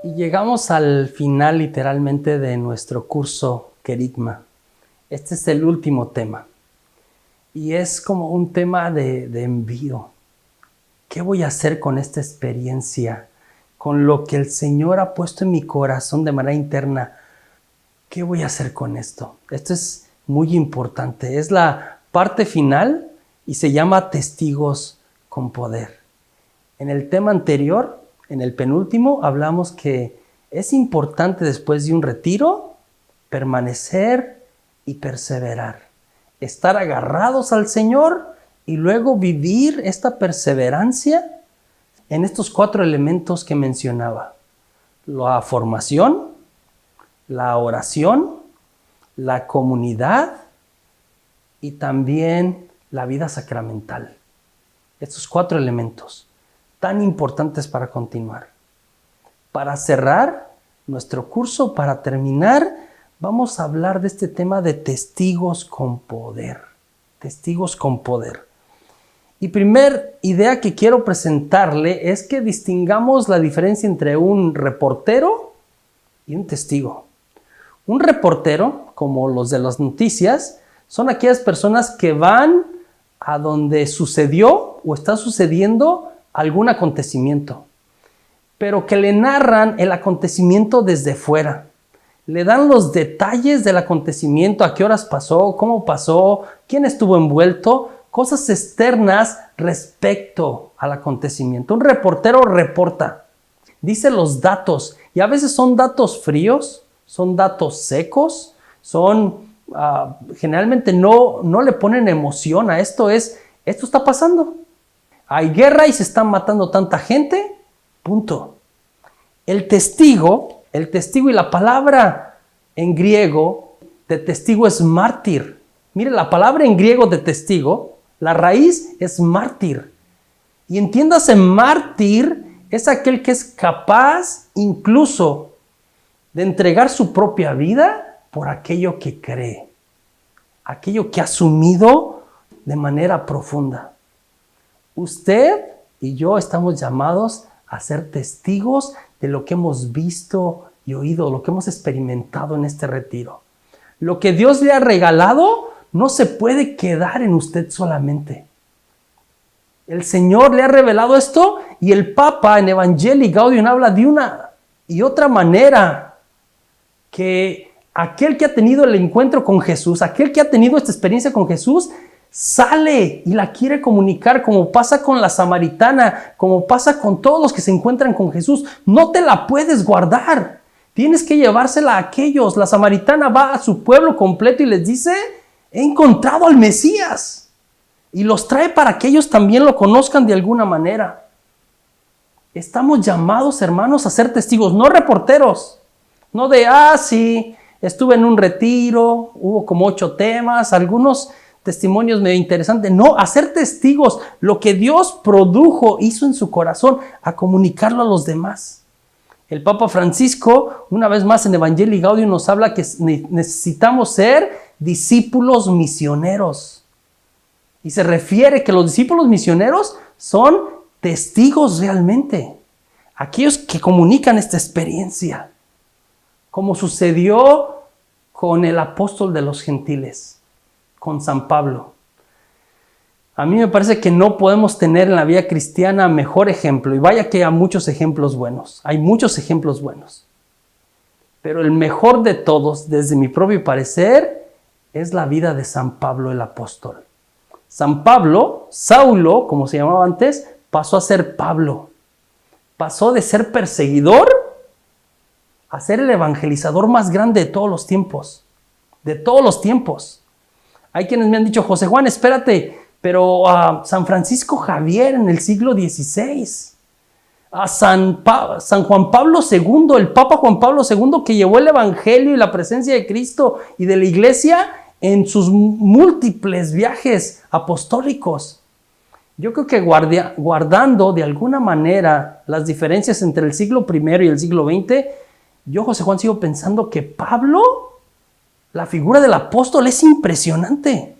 Y llegamos al final literalmente de nuestro curso Querigma. Este es el último tema. Y es como un tema de envío. ¿Qué voy a hacer con esta experiencia? Con lo que el Señor ha puesto en mi corazón de manera interna. ¿Qué voy a hacer con esto? Esto es muy importante. Es la parte final y se llama testigos con poder. En el tema anterior, en el penúltimo, hablamos que es importante después de un retiro permanecer y perseverar. Estar agarrados al Señor y luego vivir esta perseverancia en estos 4 elementos que mencionaba. La formación, la oración, la comunidad y también la vida sacramental. Estos 4 elementos tan importantes para continuar. Para cerrar nuestro curso, para terminar, vamos a hablar de este tema de testigos con poder. Testigos con poder. Y primer idea que quiero presentarle es que distingamos la diferencia entre un reportero y un testigo. Un reportero, como los de las noticias, son aquellas personas que van a donde sucedió o está sucediendo algún acontecimiento, pero que le narran el acontecimiento desde fuera. Le dan los detalles del acontecimiento, a qué horas pasó, cómo pasó, quién estuvo envuelto, cosas externas respecto al acontecimiento. Un reportero reporta, dice los datos, y a veces son datos fríos, son datos secos, generalmente no le ponen emoción a esto, esto está pasando. Hay guerra y se están matando tanta gente, punto. El testigo y la palabra en griego de testigo es mártir. Mire, la palabra en griego de testigo, la raíz es mártir. Y entiéndase, mártir es aquel que es capaz incluso de entregar su propia vida por aquello que cree, aquello que ha asumido de manera profunda. Usted y yo estamos llamados a ser testigos de lo que hemos visto y oído, lo que hemos experimentado en este retiro. Lo que Dios le ha regalado no se puede quedar en usted solamente. El Señor le ha revelado esto y el Papa en Evangelii Gaudium habla de una y otra manera que aquel que ha tenido el encuentro con Jesús, aquel que ha tenido esta experiencia con Jesús, sale y la quiere comunicar, como pasa con la samaritana, como pasa con todos los que se encuentran con Jesús. No te la puedes guardar. Tienes que llevársela a aquellos. La samaritana va a su pueblo completo y les dice, he encontrado al Mesías. Y los trae para que ellos también lo conozcan de alguna manera. Estamos llamados, hermanos, a ser testigos, no reporteros. No de, sí, estuve en un retiro, hubo como 8 temas, algunos testimonios medio interesantes. No, a ser testigos, lo que Dios produjo, hizo en su corazón, a comunicarlo a los demás. El Papa Francisco, una vez más en Evangelii Gaudium, nos habla que necesitamos ser discípulos misioneros. Y se refiere que los discípulos misioneros son testigos realmente. Aquellos que comunican esta experiencia. Como sucedió con el apóstol de los gentiles, con San Pablo. A mí me parece que no podemos tener en la vida cristiana mejor ejemplo. Y vaya que hay muchos ejemplos buenos. Hay muchos ejemplos buenos. Pero el mejor de todos, desde mi propio parecer, es la vida de San Pablo el apóstol. San Pablo, Saulo, como se llamaba antes, pasó a ser Pablo. Pasó de ser perseguidor a ser el evangelizador más grande de todos los tiempos. De todos los tiempos. Hay quienes me han dicho, José Juan, espérate, pero San Francisco Javier en el siglo XVI, a San Juan Pablo II, el Papa Juan Pablo II, que llevó el evangelio y la presencia de Cristo y de la iglesia en sus múltiples viajes apostólicos. Yo creo que guardando de alguna manera las diferencias entre el siglo I y el siglo XX, yo, José Juan, sigo pensando que Pablo, la figura del apóstol, es impresionante.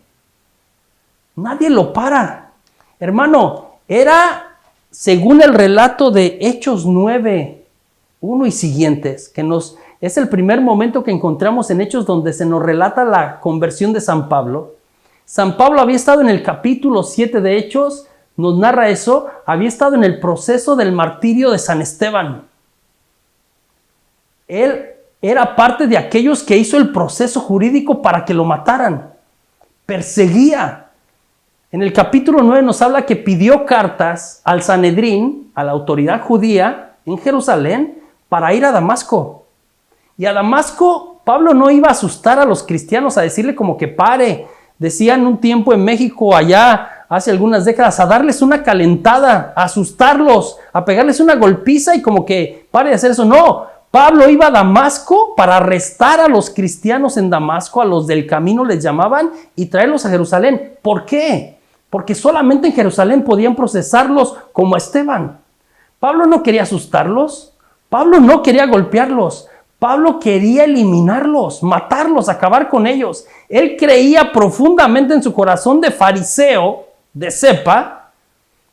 Nadie lo para. Hermano, era, según el relato de Hechos 9, 1 y siguientes, es el primer momento que encontramos en Hechos donde se nos relata la conversión de San Pablo. San Pablo había estado en el capítulo 7 de Hechos, nos narra eso, había estado en el proceso del martirio de San Esteban. Él era parte de aquellos que hizo el proceso jurídico para que lo mataran. Perseguía. En el capítulo 9 nos habla que pidió cartas al Sanedrín, a la autoridad judía en Jerusalén, para ir a Damasco. Y a Damasco, Pablo no iba a asustar a los cristianos, a decirle como que pare. Decían un tiempo en México, allá hace algunas décadas, a darles una calentada, a asustarlos, a pegarles una golpiza y como que pare de hacer eso. No, Pablo iba a Damasco para arrestar a los cristianos en Damasco, a los del camino les llamaban, y traerlos a Jerusalén. ¿Por qué? Porque solamente en Jerusalén podían procesarlos como a Esteban. Pablo no quería asustarlos, Pablo no quería golpearlos, Pablo quería eliminarlos, matarlos, acabar con ellos. Él creía profundamente en su corazón de fariseo, de cepa,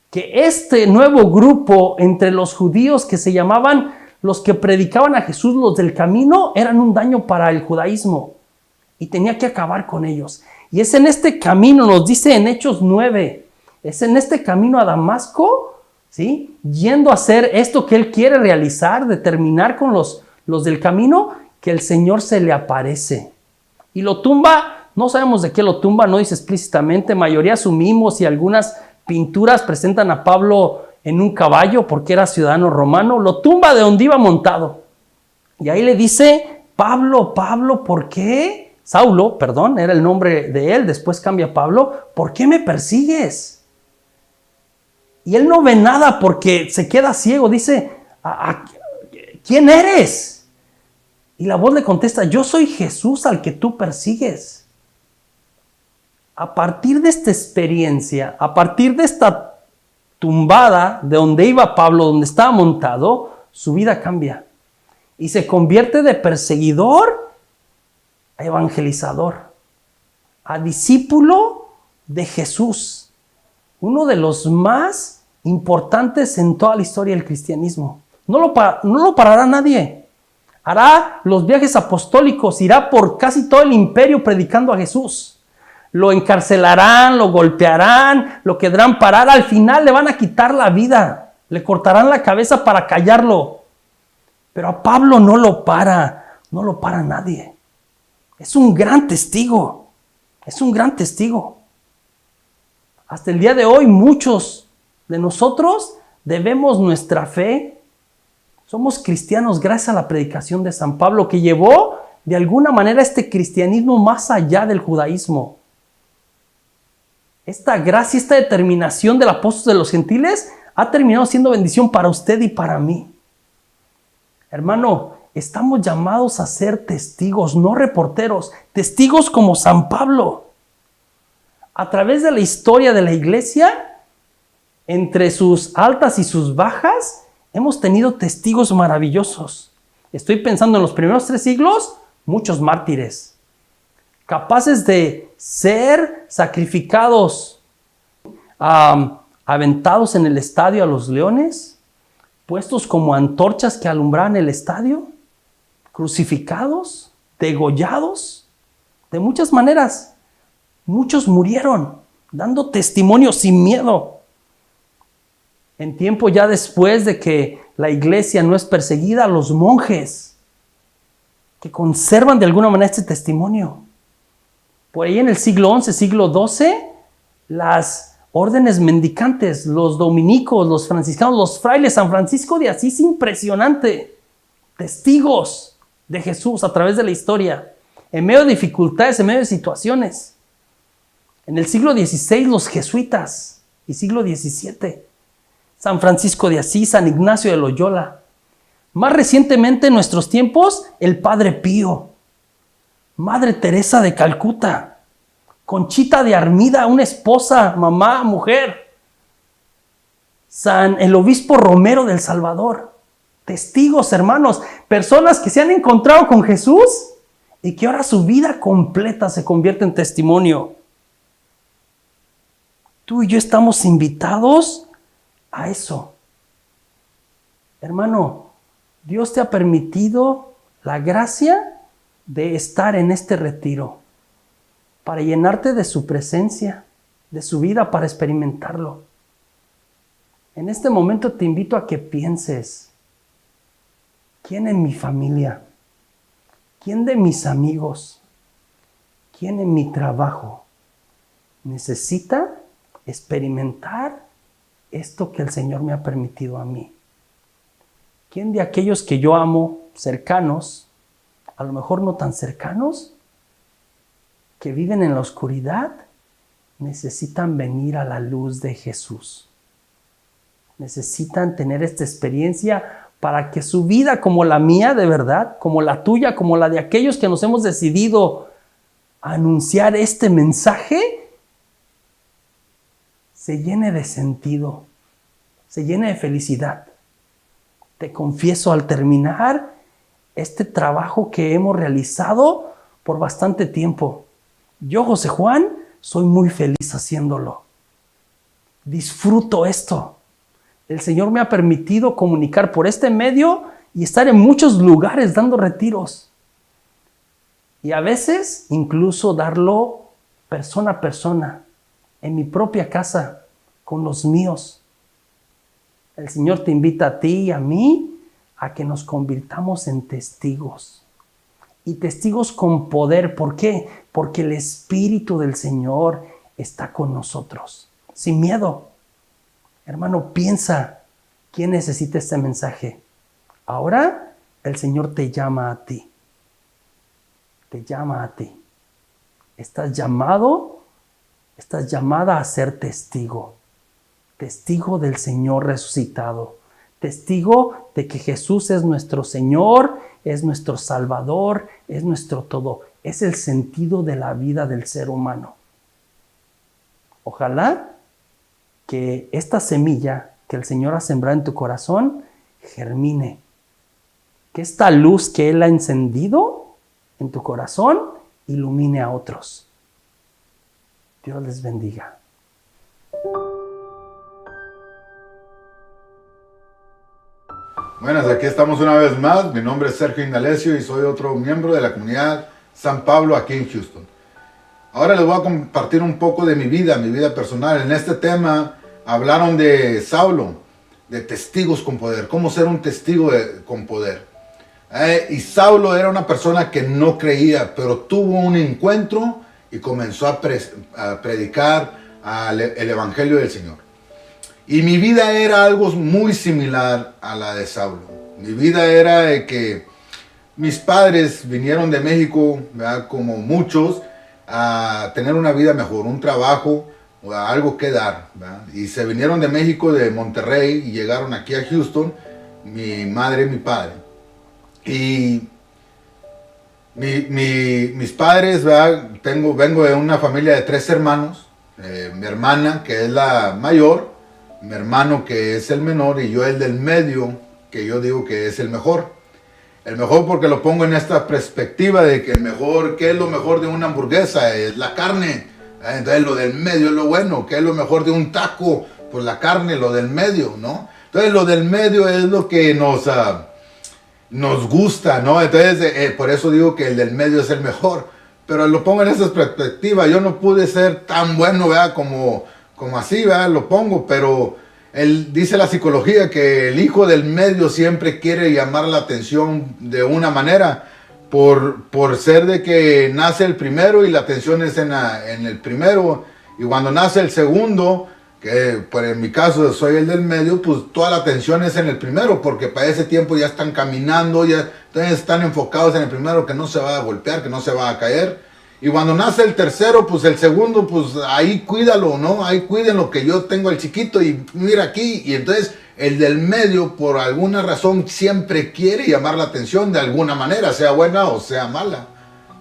que este nuevo grupo entre los judíos que se llamaban los que predicaban a Jesús, los del camino, eran un daño para el judaísmo y tenía que acabar con ellos. Y es en este camino, nos dice en Hechos 9, es en este camino a Damasco, ¿sí?, yendo a hacer esto que él quiere realizar, de terminar con los del camino, que el Señor se le aparece. Y lo tumba, no sabemos de qué lo tumba, no dice explícitamente, mayoría asumimos, y algunas pinturas presentan a Pablo en un caballo porque era ciudadano romano, lo tumba de donde iba montado. Y ahí le dice, Pablo, ¿por qué? Saulo, perdón, era el nombre de él, después cambia a Pablo, ¿por qué me persigues? Y él no ve nada porque se queda ciego, dice, ¿quién eres? Y la voz le contesta, yo soy Jesús al que tú persigues. A partir de esta experiencia, a partir de esta tumbada de donde iba Pablo, donde estaba montado, su vida cambia y se convierte de perseguidor a evangelizador, a discípulo de Jesús, uno de los más importantes en toda la historia del cristianismo. No lo parará nadie. Hará los viajes apostólicos, irá por casi todo el imperio predicando a Jesús. Lo encarcelarán, lo golpearán, lo querrán parar. Al final le van a quitar la vida, le cortarán la cabeza para callarlo. Pero a Pablo no lo para nadie. Es un gran testigo, es un gran testigo. Hasta el día de hoy muchos de nosotros debemos nuestra fe. Somos cristianos gracias a la predicación de San Pablo, que llevó de alguna manera este cristianismo más allá del judaísmo. Esta gracia, esta determinación del apóstol de los gentiles ha terminado siendo bendición para usted y para mí. Hermano, estamos llamados a ser testigos, no reporteros, testigos como San Pablo. A través de la historia de la iglesia, entre sus altas y sus bajas, hemos tenido testigos maravillosos. Estoy pensando en los primeros 3 siglos, muchos mártires, capaces de ser sacrificados, aventados en el estadio a los leones, puestos como antorchas que alumbraban el estadio, crucificados, degollados, de muchas maneras. Muchos murieron dando testimonio sin miedo. En tiempo ya después de que la iglesia no es perseguida, los monjes que conservan de alguna manera este testimonio. Por ahí en el siglo XI, siglo XII, las órdenes mendicantes, los dominicos, los franciscanos, los frailes, San Francisco de Asís, impresionante. Testigos de Jesús a través de la historia, en medio de dificultades, en medio de situaciones. En el siglo XVI, los jesuitas, y siglo XVII, San Francisco de Asís, San Ignacio de Loyola. Más recientemente en nuestros tiempos, el Padre Pío, Madre Teresa de Calcuta, Conchita de Armida, una esposa, mamá, mujer, el obispo Romero del Salvador. Testigos, hermanos, personas que se han encontrado con Jesús y que ahora su vida completa se convierte en testimonio. Tú y yo estamos invitados a eso. Hermano, Dios te ha permitido la gracia de estar en este retiro para llenarte de su presencia, de su vida, para experimentarlo. En este momento te invito a que pienses, ¿quién en mi familia? ¿Quién de mis amigos? ¿Quién en mi trabajo necesita experimentar esto que el Señor me ha permitido a mí? ¿Quién de aquellos que yo amo, cercanos, a lo mejor no tan cercanos, que viven en la oscuridad, necesitan venir a la luz de Jesús? Necesitan tener esta experiencia para que su vida, como la mía de verdad, como la tuya, como la de aquellos que nos hemos decidido a anunciar este mensaje, se llene de sentido, se llene de felicidad. Te confieso, al terminar este trabajo que hemos realizado por bastante tiempo, yo, José Juan, soy muy feliz haciéndolo. Disfruto esto. El Señor me ha permitido comunicar por este medio y estar en muchos lugares dando retiros. Y a veces incluso darlo persona a persona, en mi propia casa, con los míos. El Señor te invita a ti y a mí a que nos convirtamos en testigos. Y testigos con poder. ¿Por qué? Porque el Espíritu del Señor está con nosotros. Sin miedo. Hermano, piensa, ¿quién necesita este mensaje? Ahora el Señor te llama a ti. Te llama a ti. Estás llamado, estás llamada a ser testigo. Testigo del Señor resucitado. Testigo de que Jesús es nuestro Señor, es nuestro Salvador, es nuestro todo. Es el sentido de la vida del ser humano. Ojalá que esta semilla que el Señor ha sembrado en tu corazón germine. Que esta luz que Él ha encendido en tu corazón ilumine a otros. Dios les bendiga. Buenas, aquí estamos una vez más. Mi nombre es Sergio Indalecio y soy otro miembro de la comunidad San Pablo aquí en Houston. Ahora les voy a compartir un poco de mi vida personal. En este tema hablaron de Saulo, de testigos con poder, cómo ser un testigo con poder. Y Saulo era una persona que no creía, pero tuvo un encuentro y comenzó a predicar el Evangelio del Señor. Y mi vida era algo muy similar a la de Saulo. Mi vida era de que mis padres vinieron de México, ¿verdad?, como muchos, a tener una vida mejor, un trabajo, o algo que dar, ¿verdad? Y se vinieron de México, de Monterrey, y llegaron aquí a Houston, mi madre y mi padre. Y mis padres, ¿verdad?, vengo de una familia de 3 hermanos. Mi hermana, que es la mayor, mi hermano, que es el menor, y yo el del medio, que yo digo que es el mejor. El mejor porque lo pongo en esta perspectiva de que el mejor, ¿qué es lo mejor de una hamburguesa? Es la carne. Entonces lo del medio es lo bueno. ¿Qué es lo mejor de un taco? Pues la carne, lo del medio, ¿no? Entonces lo del medio es lo que nos gusta, ¿no? Entonces por eso digo que el del medio es el mejor. pero lo pongo en esa perspectiva. Yo no pude ser tan bueno, ¿verdad? Como así, ¿verdad? Lo pongo, pero dice la psicología que el hijo del medio siempre quiere llamar la atención de una manera, por ser de que nace el primero y la atención es en el primero, y cuando nace el segundo, que pues en mi caso soy el del medio, pues toda la atención es en el primero, porque para ese tiempo ya están caminando, ya están enfocados en el primero, que no se va a golpear, que no se va a caer. Y cuando nace el tercero, pues el segundo, pues ahí cuídalo, ¿no? Ahí cuiden lo que yo tengo al chiquito y mira aquí. Y entonces el del medio, por alguna razón, siempre quiere llamar la atención de alguna manera, sea buena o sea mala.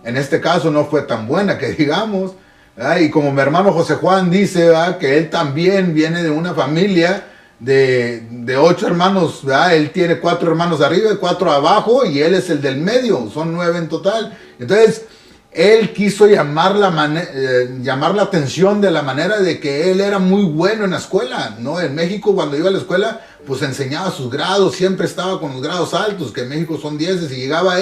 En este caso no fue tan buena que digamos. ¿Verdad? Y como mi hermano José Juan dice, ¿verdad? Que él también viene de una familia de 8 hermanos, ¿verdad? Él tiene 4 hermanos arriba y 4 abajo y él es el del medio, son 9 en total. Entonces él quiso llamar la atención de la manera de que él era muy bueno en la escuela, ¿no? En México, cuando iba a la escuela, pues enseñaba sus grados, siempre estaba con los grados altos, que en México son 10, y llegaba,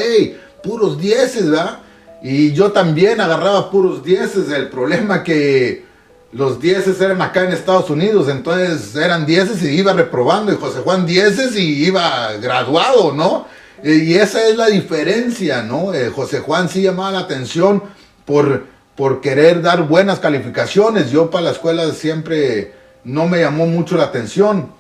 puros 10, ¿verdad? Y yo también agarraba puros 10. El problema que los 10 eran acá en Estados Unidos, entonces eran 10 y iba reprobando, y José Juan 10 y iba graduado, ¿no? Y esa es la diferencia, ¿no? José Juan sí llamaba la atención por querer dar buenas calificaciones. Yo para la escuela siempre no me llamó mucho la atención.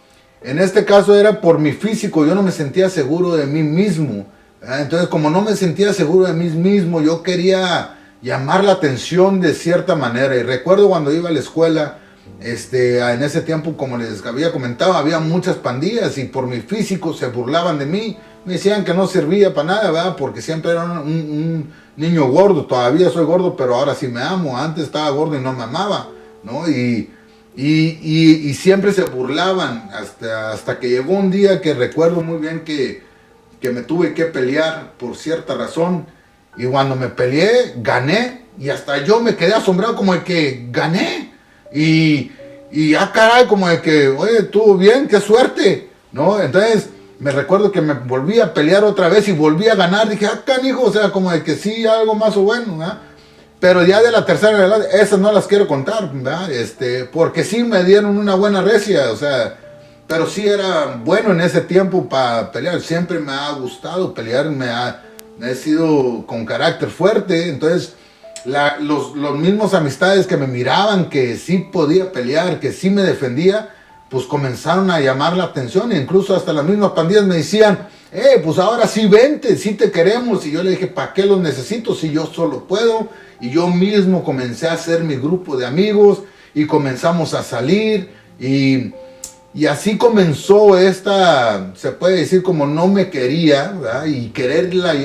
En este caso era por mi físico, yo no me sentía seguro de mí mismo. Entonces, como no me sentía seguro de mí mismo, yo quería llamar la atención de cierta manera. Y recuerdo cuando iba a la escuela, en ese tiempo, como les había comentado, había muchas pandillas y por mi físico se burlaban de mí. Me decían que no servía para nada, ¿verdad? Porque siempre era un niño gordo. Todavía soy gordo, pero ahora sí me amo. Antes estaba gordo y no me amaba, ¿no? Y siempre se burlaban hasta que llegó un día que recuerdo muy bien que me tuve que pelear por cierta razón. Y cuando me peleé, gané. Y hasta yo me quedé asombrado como de que gané. Y caray, como de que, oye, estuvo bien, qué suerte, ¿no? Entonces me recuerdo que me volví a pelear otra vez y volví a ganar. Dije, canijo, o sea, como de que sí, algo más o bueno, ¿verdad? Pero ya de la tercera edad, esas no las quiero contar, ¿verdad? Porque sí me dieron una buena recia, o sea, pero sí era bueno en ese tiempo para pelear. Siempre me ha gustado pelear, he sido con carácter fuerte. Entonces, los mismos amistades que me miraban que sí podía pelear, que sí me defendía, pues comenzaron a llamar la atención. E incluso hasta las mismas pandillas me decían, pues ahora sí vente, sí te queremos. Y yo le dije, ¿para qué los necesito si yo solo puedo? Y yo mismo comencé a hacer mi grupo de amigos y comenzamos a salir. Y así comenzó se puede decir como no me quería, ¿verdad? Y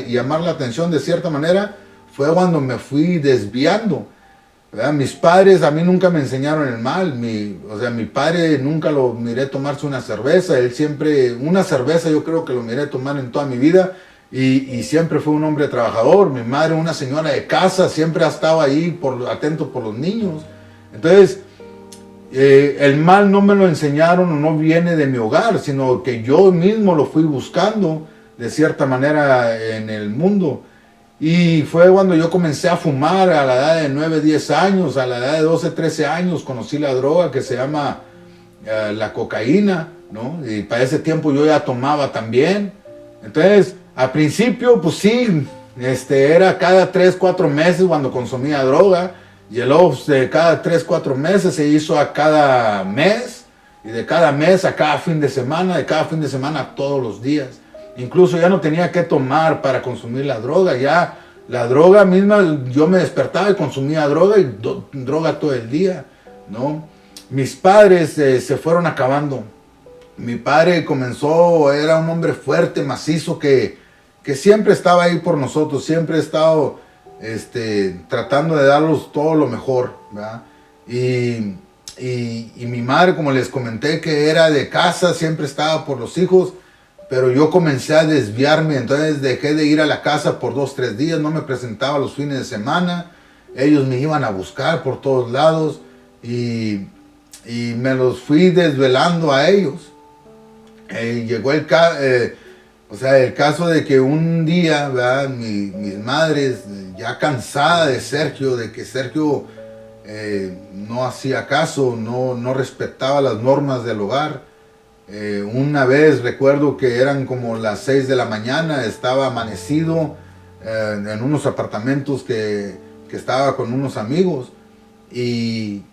llamar la atención de cierta manera, fue cuando me fui desviando, ¿verdad? Mis padres a mí nunca me enseñaron el mal. Mi padre nunca lo miré tomarse una cerveza. Él siempre, una cerveza yo creo que lo miré tomar en toda mi vida. Y siempre fue un hombre trabajador. Mi madre, una señora de casa, siempre ha estado ahí atento por los niños. Entonces, el mal no me lo enseñaron o no viene de mi hogar, sino que yo mismo lo fui buscando de cierta manera en el mundo. Y fue cuando yo comencé a fumar a la edad de 9, 10 años, a la edad de 12, 13 años, conocí la droga que se llama la cocaína, ¿no? Y para ese tiempo yo ya tomaba también. Entonces, al principio, pues sí, era cada 3, 4 meses cuando consumía droga. Y luego de cada 3, 4 meses se hizo a cada mes. Y de cada mes a cada fin de semana, de cada fin de semana a todos los días. Incluso ya no tenía que tomar para consumir la droga. Ya la droga misma, yo me despertaba y consumía droga y droga todo el día, ¿no? Mis padres se fueron acabando. Mi padre era un hombre fuerte, macizo, que siempre estaba ahí por nosotros. Siempre ha estado tratando de darnos todo lo mejor, ¿verdad? Y mi madre, como les comenté, que era de casa, siempre estaba por los hijos. Pero yo comencé a desviarme, entonces dejé de ir a la casa por 2, 3 días, no me presentaba los fines de semana. Ellos me iban a buscar por todos lados y me los fui desvelando a ellos. Llegó el caso de que un día, ¿verdad? Mis madres ya cansada de Sergio, de que Sergio no hacía caso, no respetaba las normas del hogar. Una vez recuerdo que eran como las 6 de la mañana, estaba amanecido en unos apartamentos que estaba con unos amigos y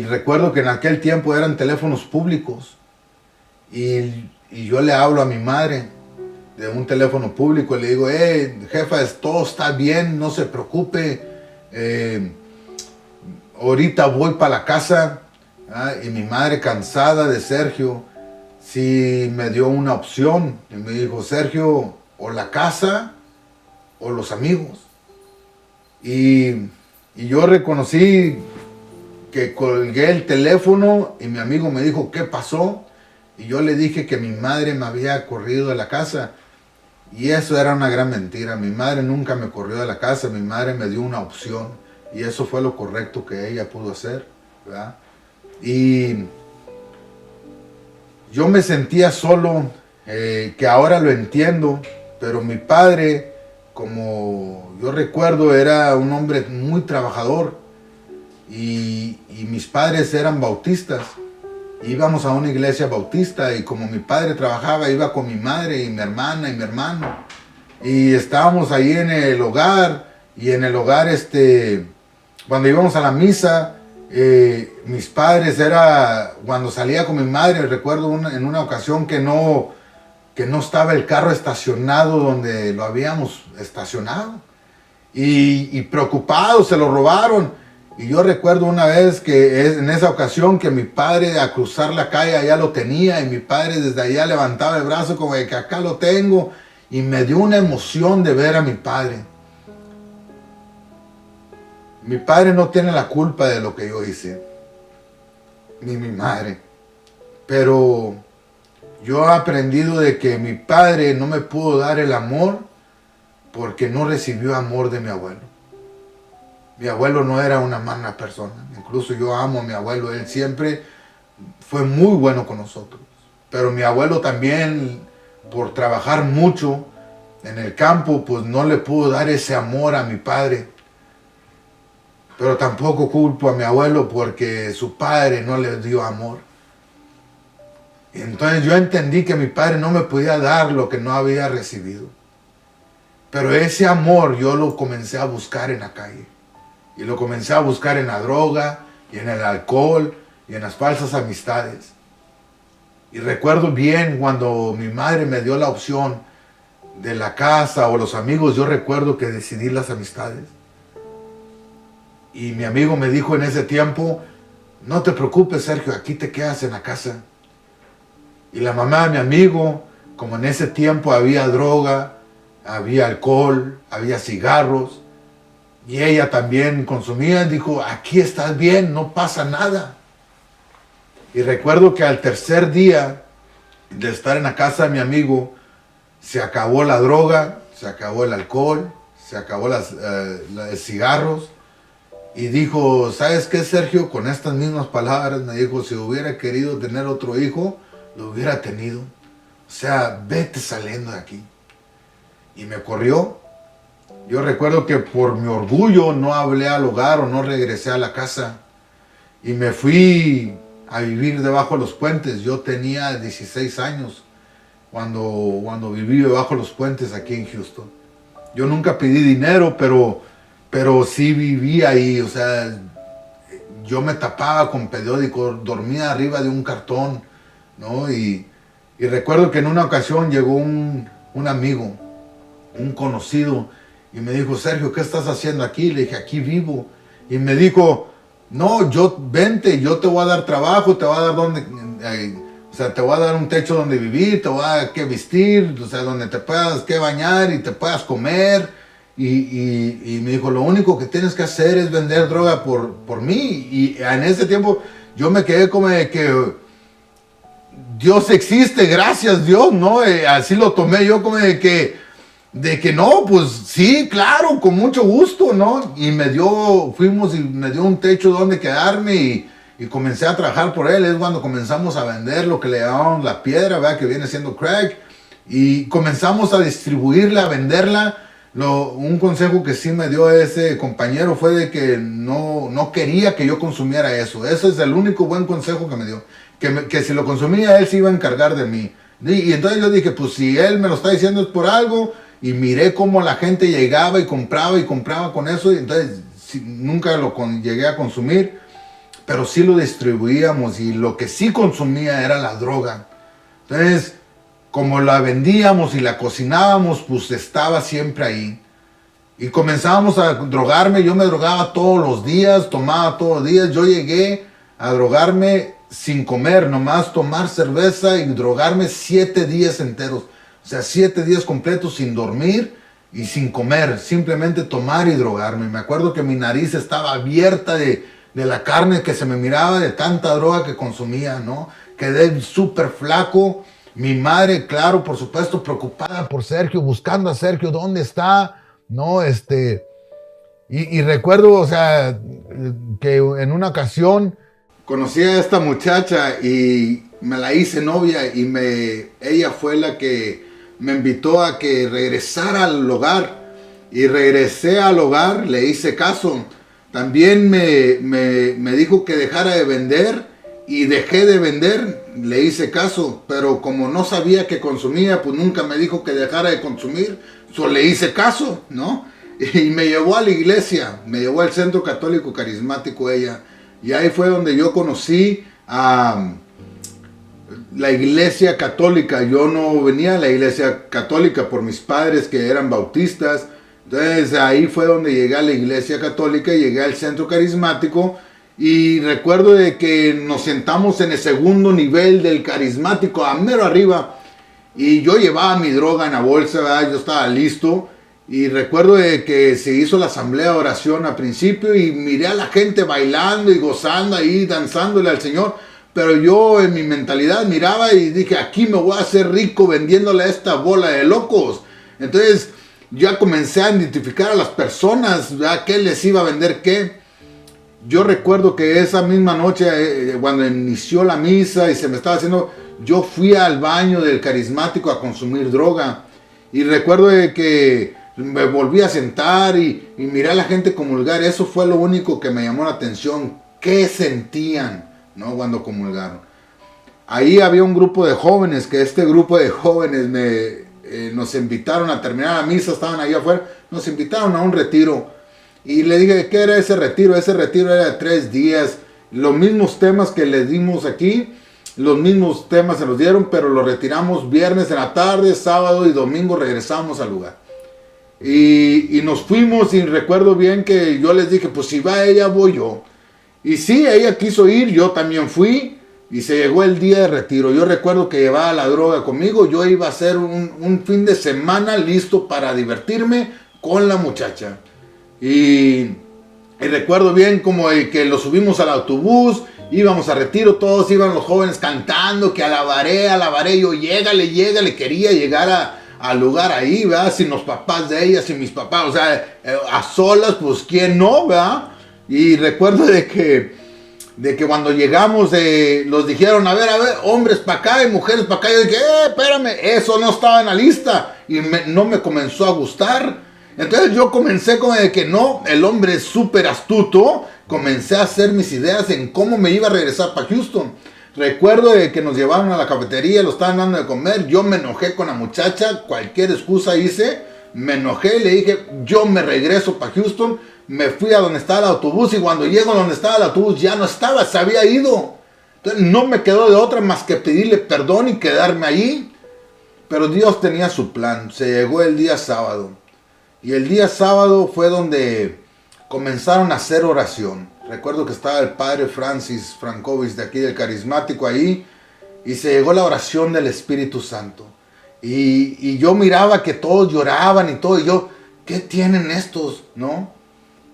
recuerdo que en aquel tiempo eran teléfonos públicos y yo le hablo a mi madre de un teléfono público y le digo, jefa, todo está bien, no se preocupe, ahorita voy para la casa. Y mi madre, cansada de Sergio, sí me dio una opción y me dijo, Sergio, o la casa o los amigos. Y yo reconocí que colgué el teléfono y mi amigo me dijo, ¿qué pasó? Y yo le dije que mi madre me había corrido de la casa. Y eso era una gran mentira. Mi madre nunca me corrió de la casa, mi madre me dio una opción. Y eso fue lo correcto que ella pudo hacer, ¿verdad? Y yo me sentía solo, que ahora lo entiendo, pero mi padre, como yo recuerdo, era un hombre muy trabajador y mis padres eran bautistas. Íbamos a una iglesia bautista y como mi padre trabajaba, iba con mi madre y mi hermana y mi hermano. Y estábamos ahí en el hogar y en el hogar, cuando íbamos a la misa, mis padres cuando salía con mi madre, recuerdo en una ocasión que no estaba el carro estacionado donde lo habíamos estacionado y preocupados, se lo robaron. Y yo recuerdo una vez en esa ocasión que mi padre a cruzar la calle allá lo tenía y mi padre desde allá levantaba el brazo como de que acá lo tengo y me dio una emoción de ver a mi padre. Mi padre no tiene la culpa de lo que yo hice, ni mi madre. Pero yo he aprendido de que mi padre no me pudo dar el amor porque no recibió amor de mi abuelo. Mi abuelo no era una mala persona. Incluso yo amo a mi abuelo. Él siempre fue muy bueno con nosotros. Pero mi abuelo también, por trabajar mucho en el campo, pues no le pudo dar ese amor a mi padre. Pero tampoco culpo a mi abuelo porque su padre no le dio amor. Y entonces yo entendí que mi padre no me podía dar lo que no había recibido. Pero ese amor yo lo comencé a buscar en la calle. Y lo comencé a buscar en la droga, y en el alcohol, y en las falsas amistades. Y recuerdo bien cuando mi madre me dio la opción de la casa o los amigos, yo recuerdo que decidí las amistades. Y mi amigo me dijo en ese tiempo, no te preocupes, Sergio, aquí te quedas en la casa. Y la mamá de mi amigo, como en ese tiempo había droga, había alcohol, había cigarros, y ella también consumía, dijo, aquí estás bien, no pasa nada. Y recuerdo que al tercer día de estar en la casa de mi amigo, se acabó la droga, se acabó el alcohol, se acabó los cigarros. Y dijo, ¿sabes qué, Sergio? Con estas mismas palabras me dijo, si hubiera querido tener otro hijo, lo hubiera tenido. O sea, vete saliendo de aquí. Y me corrió. Yo recuerdo que por mi orgullo no hablé al hogar o no regresé a la casa. Y me fui a vivir debajo de los puentes. Yo tenía 16 años cuando viví debajo de los puentes aquí en Houston. Yo nunca pedí dinero, pero sí viví ahí. O sea, yo me tapaba con periódico, dormía arriba de un cartón, ¿no? Y recuerdo que en una ocasión llegó un amigo, un conocido, y me dijo, Sergio, ¿qué estás haciendo aquí? Le dije, aquí vivo. Y me dijo, no, vente, yo te voy a dar trabajo, te voy a dar te voy a dar un techo donde vivir, te voy a dar que vestir, o sea, donde te puedas que bañar y te puedas comer. Y me dijo, lo único que tienes que hacer es vender droga por mí. Y en ese tiempo yo me quedé como de que Dios existe, gracias Dios, ¿no? Así lo tomé yo como de que no, pues sí, claro, con mucho gusto, ¿no? Y me dio un techo donde quedarme y comencé a trabajar por él. Es cuando comenzamos a vender lo que le llamaban la piedra, ¿verdad? Que viene siendo crack. Y comenzamos a distribuirla, a venderla. Un consejo que sí me dio ese compañero fue de que no quería que yo consumiera eso. Ese es el único buen consejo que me dio. Que si lo consumía, él se iba a encargar de mí. Y entonces yo dije, pues si él me lo está diciendo es por algo. Y miré cómo la gente llegaba y compraba con eso. Y entonces nunca llegué a consumir. Pero sí lo distribuíamos. Y lo que sí consumía era la droga. Entonces, como la vendíamos y la cocinábamos, pues estaba siempre ahí. Y comenzábamos a drogarme. Yo me drogaba todos los días, tomaba todos los días. Yo llegué a drogarme sin comer, nomás tomar cerveza y drogarme 7 días enteros. O sea, 7 días completos sin dormir y sin comer. Simplemente tomar y drogarme. Me acuerdo que mi nariz estaba abierta de la carne que se me miraba de tanta droga que consumía, ¿no? Quedé súper flaco. Mi madre, claro, por supuesto, preocupada por Sergio, buscando a Sergio, ¿dónde está? No, y recuerdo, o sea, que en una ocasión conocí a esta muchacha y me la hice novia y ella fue la que me invitó a que regresara al hogar. Y regresé al hogar, le hice caso. También me dijo que dejara de vender. Y dejé de vender, le hice caso, pero como no sabía que consumía, pues nunca me dijo que dejara de consumir, solo le hice caso, ¿no? Y me llevó a la iglesia, me llevó al Centro Católico Carismático ella, y ahí fue donde yo conocí a la iglesia católica. Yo no venía a la iglesia católica por mis padres que eran bautistas, entonces ahí fue donde llegué a la iglesia católica, llegué al Centro Carismático. Y recuerdo de que nos sentamos en el segundo nivel del carismático, a mero arriba. Y yo llevaba mi droga en la bolsa, ¿verdad? Yo estaba listo. Y recuerdo de que se hizo la asamblea de oración al principio y miré a la gente bailando y gozando ahí, danzándole al Señor. Pero yo en mi mentalidad miraba y dije, aquí me voy a hacer rico vendiéndole a esta bola de locos. Entonces ya comencé a identificar a las personas, ¿verdad? ¿Qué les iba a vender qué? Yo recuerdo que esa misma noche, cuando inició la misa y se me estaba haciendo, yo fui al baño del carismático a consumir droga. Y recuerdo que me volví a sentar y miré a la gente comulgar. Eso fue lo único que me llamó la atención. ¿Qué sentían, no, cuando comulgaron? Ahí había un grupo de jóvenes, que este grupo de jóvenes nos invitaron a terminar la misa, estaban ahí afuera, nos invitaron a un retiro. Y le dije, ¿qué era ese retiro? Ese retiro era de 3 días. Los mismos temas que les dimos aquí, los mismos temas se los dieron, pero los retiramos viernes en la tarde, sábado y domingo regresamos al lugar. Y nos fuimos y recuerdo bien que yo les dije, pues si va ella, voy yo. Y sí, ella quiso ir, yo también fui y se llegó el día de retiro. Yo recuerdo que llevaba la droga conmigo, yo iba a hacer un fin de semana listo para divertirme con la muchacha. Y recuerdo bien como que lo subimos al autobús, íbamos a retiro, todos iban los jóvenes cantando que alabaré, yo llégale, quería llegar al lugar ahí, ¿verdad? Sin los papás de ella, sin mis papás, o sea, a solas, pues quién no, ¿verdad? Y recuerdo de que cuando llegamos, los dijeron, a ver, hombres para acá y mujeres para acá. Yo dije, espérame, eso no estaba en la lista y no me comenzó a gustar. Entonces yo comencé con el que no, el hombre es súper astuto. Comencé a hacer mis ideas en cómo me iba a regresar para Houston. Recuerdo de que nos llevaron a la cafetería, lo estaban dando de comer. Yo me enojé con la muchacha, cualquier excusa hice. Me enojé, le dije, yo me regreso para Houston. Me fui a donde estaba el autobús y cuando llego a donde estaba el autobús ya no estaba, se había ido. Entonces no me quedó de otra más que pedirle perdón y quedarme ahí. Pero Dios tenía su plan. Se llegó el día sábado. Y el día sábado fue donde comenzaron a hacer oración. Recuerdo que estaba el padre Francis Frankovic de aquí del carismático ahí. Y se llegó la oración del Espíritu Santo. Y yo miraba que todos lloraban y todo. Y yo, ¿qué tienen estos? ¿No?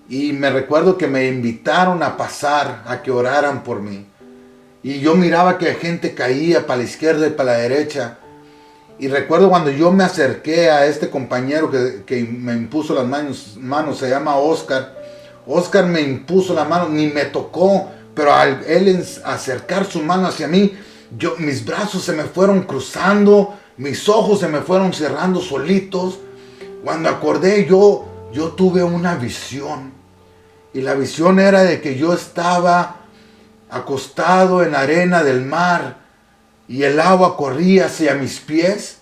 Y me recuerdo que me invitaron a pasar, a que oraran por mí. Y yo miraba que gente caía para la izquierda y para la derecha. Y recuerdo cuando yo me acerqué a este compañero que me impuso las manos, se llama Oscar. Oscar me impuso la mano, ni me tocó, pero al él acercar su mano hacia mí, mis brazos se me fueron cruzando, mis ojos se me fueron cerrando solitos. Cuando acordé, yo tuve una visión. Y la visión era de que yo estaba acostado en la arena del mar y el agua corría hacia mis pies.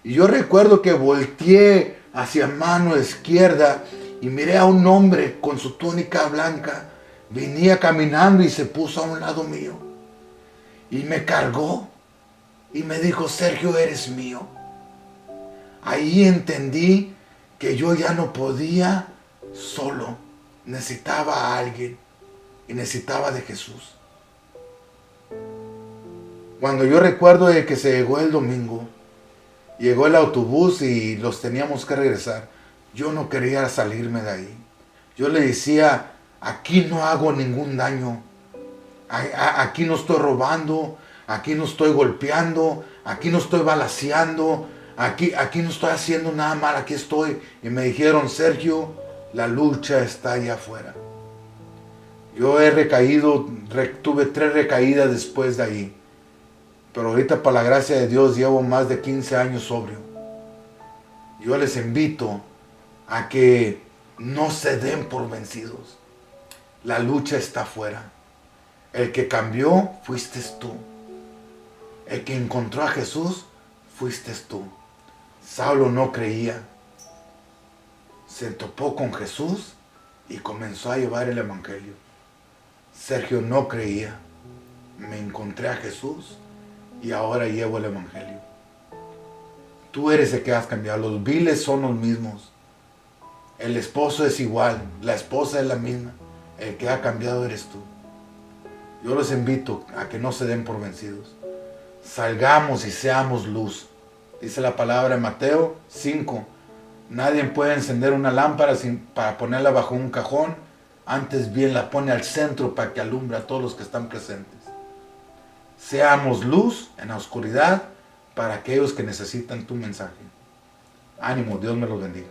Y yo recuerdo que volteé hacia mano izquierda y miré a un hombre con su túnica blanca. Venía caminando y se puso a un lado mío. Y me cargó y me dijo, Sergio, eres mío. Ahí entendí que yo ya no podía solo. Necesitaba a alguien y necesitaba de Jesús. Cuando yo recuerdo de que se llegó el domingo, llegó el autobús y los teníamos que regresar, yo no quería salirme de ahí. Yo le decía, aquí no hago ningún daño. Aquí no estoy robando, aquí no estoy golpeando, aquí no estoy balaceando, aquí no estoy haciendo nada mal, aquí estoy. Y me dijeron, Sergio, la lucha está allá afuera. Yo he recaído, tuve 3 recaídas después de ahí. Pero ahorita, por la gracia de Dios, llevo más de 15 años sobrio. Yo les invito a que no se den por vencidos. La lucha está afuera. El que cambió, fuiste tú. El que encontró a Jesús, fuiste tú. Saulo no creía. Se topó con Jesús y comenzó a llevar el evangelio. Sergio no creía. Me encontré a Jesús y ahora llevo el evangelio. Tú eres el que has cambiado. Los biles son los mismos. El esposo es igual. La esposa es la misma. El que ha cambiado eres tú. Yo los invito a que no se den por vencidos. Salgamos y seamos luz. Dice la palabra en Mateo 5. Nadie puede encender una lámpara para ponerla bajo un cajón. Antes bien la pone al centro para que alumbre a todos los que están presentes. Seamos luz en la oscuridad para aquellos que necesitan tu mensaje. Ánimo, Dios me los bendiga.